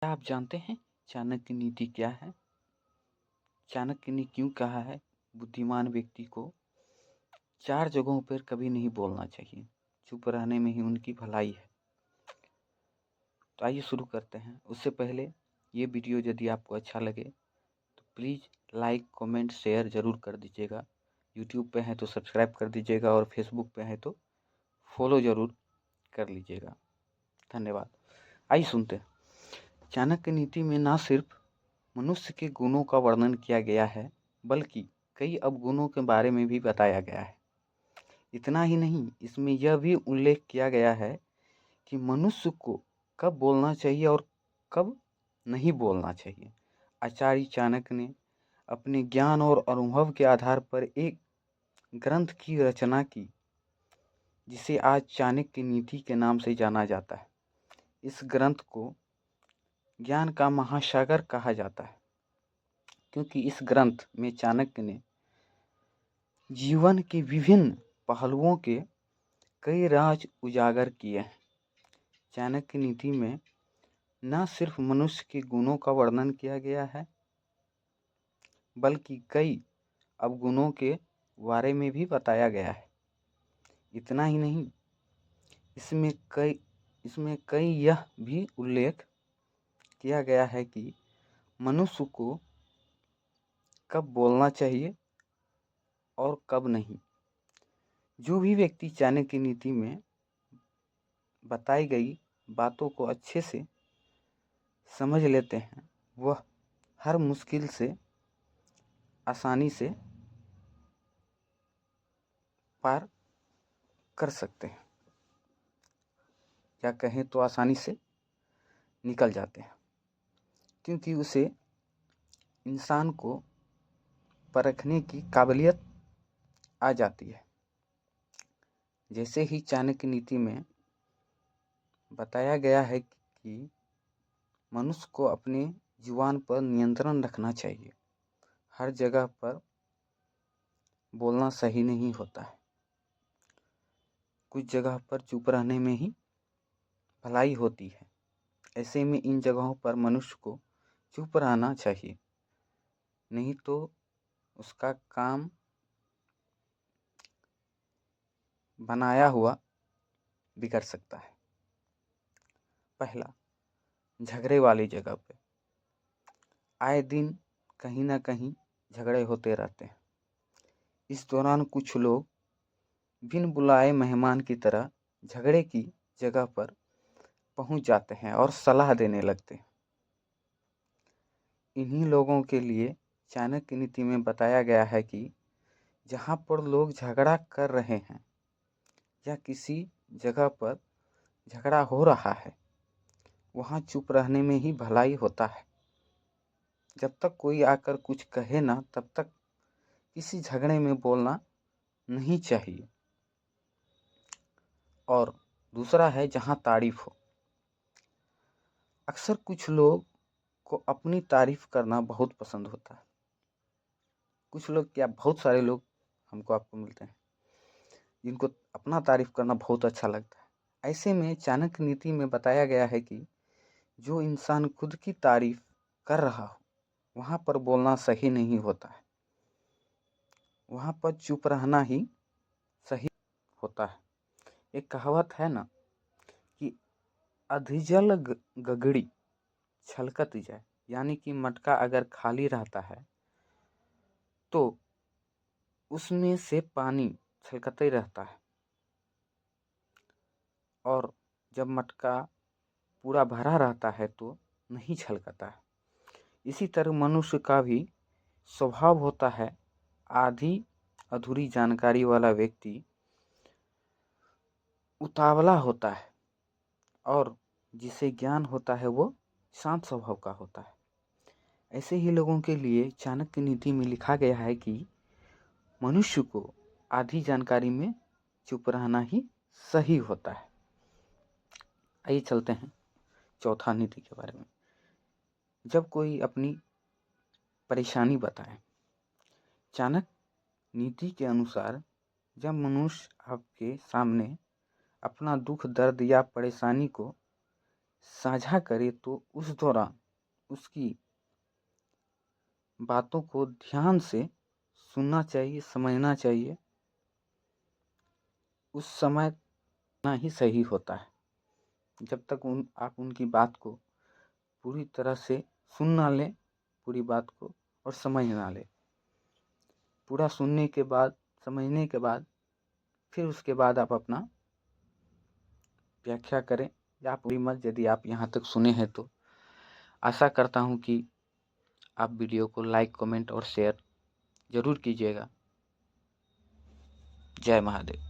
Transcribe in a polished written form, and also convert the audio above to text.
क्या आप जानते हैं चाणक्य नीति क्या है? चाणक्य ने क्यों कहा है बुद्धिमान व्यक्ति को 4 जगहों पर कभी नहीं बोलना चाहिए, चुप रहने में ही उनकी भलाई है। तो आइए शुरू करते हैं। उससे पहले ये वीडियो यदि आपको अच्छा लगे तो प्लीज़ लाइक, कमेंट, शेयर ज़रूर कर दीजिएगा। यूट्यूब पे हैं तो सब्सक्राइब कर दीजिएगा और फेसबुक पे हैं तो फॉलो ज़रूर कर लीजिएगा। धन्यवाद। आइए सुनते हैं। चाणक्य नीति में ना सिर्फ मनुष्य के गुणों का वर्णन किया गया है, बल्कि कई अवगुणों के बारे में भी बताया गया है। इतना ही नहीं, इसमें यह भी उल्लेख किया गया है कि मनुष्य को कब बोलना चाहिए और कब नहीं बोलना चाहिए। आचार्य चाणक्य ने अपने ज्ञान और अनुभव के आधार पर एक ग्रंथ की रचना की, जिसे आज चाणक्य नीति के नाम से जाना जाता है। इस ग्रंथ को ज्ञान का महासागर कहा जाता है, क्योंकि इस ग्रंथ में चाणक्य ने जीवन के विभिन्न पहलुओं के कई राज उजागर किए हैं। चाणक्य नीति में न सिर्फ मनुष्य के गुणों का वर्णन किया गया है, बल्कि कई अवगुणों के बारे में भी बताया गया है। इतना ही नहीं, इसमें कई यह भी उल्लेख किया गया है कि मनुष्य को कब बोलना चाहिए और कब नहीं। जो भी व्यक्ति चाणक्य नीति में बताई गई बातों को अच्छे से समझ लेते हैं, वह हर मुश्किल से आसानी से पार कर सकते हैं, या कहें तो आसानी से निकल जाते हैं, क्योंकि उसे इंसान को परखने की काबिलियत आ जाती है। जैसे ही चाणक्य नीति में बताया गया है कि मनुष्य को अपने जुबान पर नियंत्रण रखना चाहिए। हर जगह पर बोलना सही नहीं होता है। कुछ जगह पर चुप रहने में ही भलाई होती है। ऐसे में इन जगहों पर मनुष्य को चुप रहना चाहिए, नहीं तो उसका काम बनाया हुआ बिगड़ सकता है। पहला, झगड़े वाली जगह पे आए दिन कहीं ना कहीं झगड़े होते रहते हैं। इस दौरान कुछ लोग बिन बुलाए मेहमान की तरह झगड़े की जगह पर पहुंच जाते हैं और सलाह देने लगते हैं। इन्हीं लोगों के लिए चाणक्य नीति में बताया गया है कि जहाँ पर लोग झगड़ा कर रहे हैं या किसी जगह पर झगड़ा हो रहा है, वहाँ चुप रहने में ही भलाई होता है। जब तक कोई आकर कुछ कहे ना, तब तक किसी झगड़े में बोलना नहीं चाहिए। और दूसरा है जहाँ तारीफ हो। अक्सर कुछ लोग को अपनी तारीफ करना बहुत पसंद होता है। कुछ लोग क्या, बहुत सारे लोग आपको मिलते हैं जिनको अपना तारीफ करना बहुत अच्छा लगता है। ऐसे में चाणक्य नीति में बताया गया है कि जो इंसान खुद की तारीफ कर रहा हो, वहाँ पर बोलना सही नहीं होता है। वहाँ पर चुप रहना ही सही होता है। एक कहावत है ना कि अधजल गगड़ी छलकत जाए, यानी कि मटका अगर खाली रहता है तो उसमें से पानी छलकते रहता है, और जब मटका पूरा भरा रहता है तो नहीं छलकता है। इसी तरह मनुष्य का भी स्वभाव होता है। आधी अधूरी जानकारी वाला व्यक्ति उतावला होता है, और जिसे ज्ञान होता है वो शांत स्वभाव का होता है। ऐसे ही लोगों के लिए चाणक्य नीति में लिखा गया है कि मनुष्य को आधी जानकारी में चुप रहना ही सही होता है। आइए चलते हैं चौथा नीति के बारे में। जब कोई अपनी परेशानी बताए, चाणक्य नीति के अनुसार जब मनुष्य आपके सामने अपना दुख, दर्द या परेशानी को साझा करे तो उस दौरान उसकी बातों को ध्यान से सुनना चाहिए, समझना चाहिए। उस समय ना ही सही होता है। जब तक आप उनकी बात को पूरी तरह से सुन ना लें, पूरी बात को, और समझ ना लें। पूरा सुनने के बाद, समझने के बाद, फिर उसके बाद आप अपना व्याख्या करें या पूरी मत, यदि आप यहाँ तक सुने हैं तो। आशा करता हूँ कि आप वीडियो को लाइक, कमेंट और शेयर ज़रूर कीजिएगा। जय महादेव।